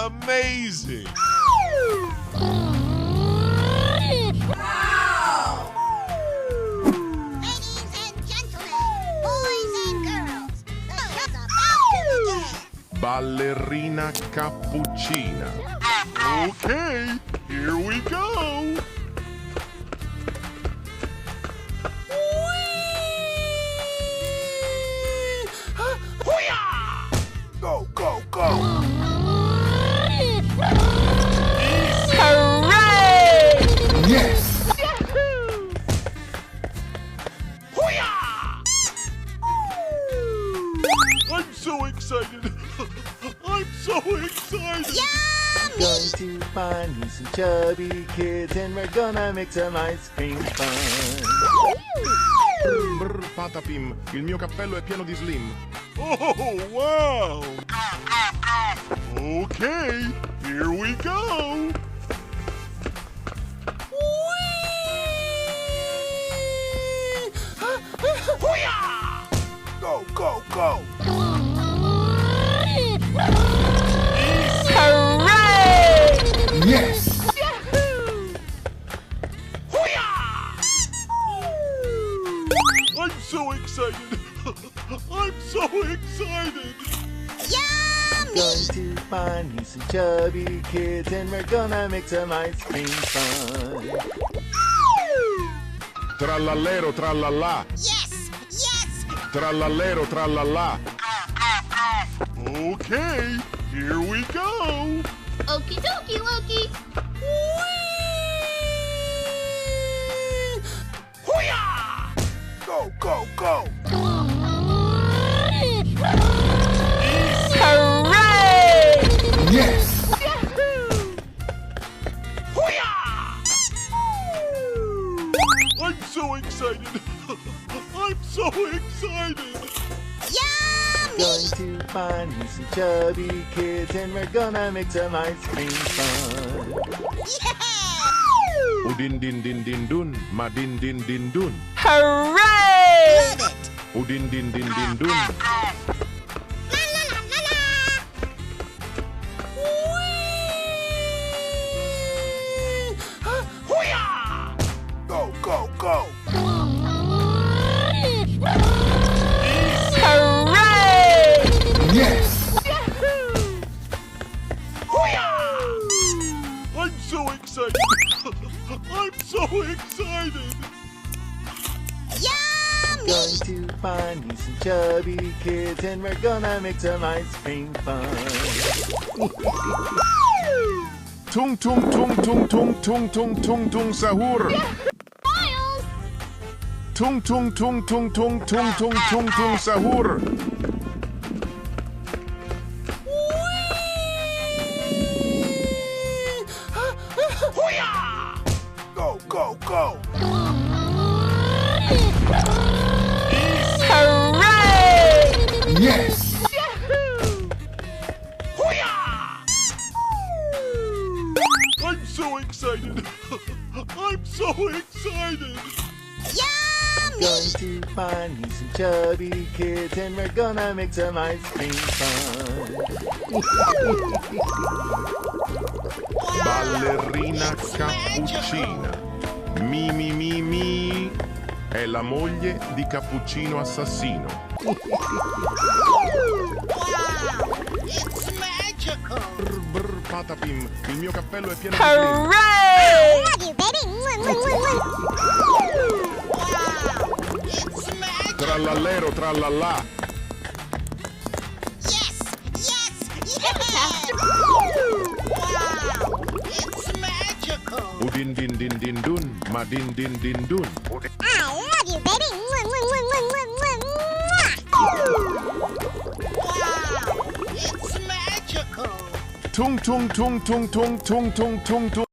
amazing. Ladies and gentlemen, boys and girls, the show's about to begin. Ballerina cappuccina. Okay, here we go. Go, go, go. Hooray! Yes. I'm so excited. I'm so excited. Going to find you some chubby kids and we're gonna make some ice cream fun. Brr, patapim, il mio cappello è pieno di slim. Oh, wow. Okay, here we go. Go, go, go. Hooray! Yes. I'm so excited. I'm so excited. Going to find you some chubby kids and we're gonna make some ice cream fun. Trallallero, trallallà. Yes, yes. Trallallero, trallallà. Okay, here we go. Okie dokie, Loki. Go, go, go. Hooray! Yes. I'm so excited. I'm so excited. Going to find you some chubby kids and we're gonna make some ice cream fun. Udin din din din dun, ma din din din dun. Hooray! Love it. Udin din din din dun. La la la la la. Go, go, go. Hooray! Yes. I'm so excited. I'm so excited. Going to find you some chubby kids and we're gonna make some ice cream fun. Tung tung tung tung tung tung tung tung tung sahur. Tung tung tung tung tung tung tung tung tung sahur. Go, go, go. Hooray! Yes. I'm so excited. I'm so excited. Going to find you some chubby kids and we're gonna make some ice cream fun. Ballerina cappuccina. Mi mi mi mi. È la moglie di Cappuccino Assassino. It's magical. Brr, brr, patapim, il mio cappello è pieno di slim. Hooray! Love you, baby. Wow, it's magical. Trallallero, trallallà. Yes, yes, yes. Wow, it's magical. Udin din din din dun, ma din din din dun. I love you, baby. Wow, it's magical. Tung tung tung tung tung tung tung tung tung.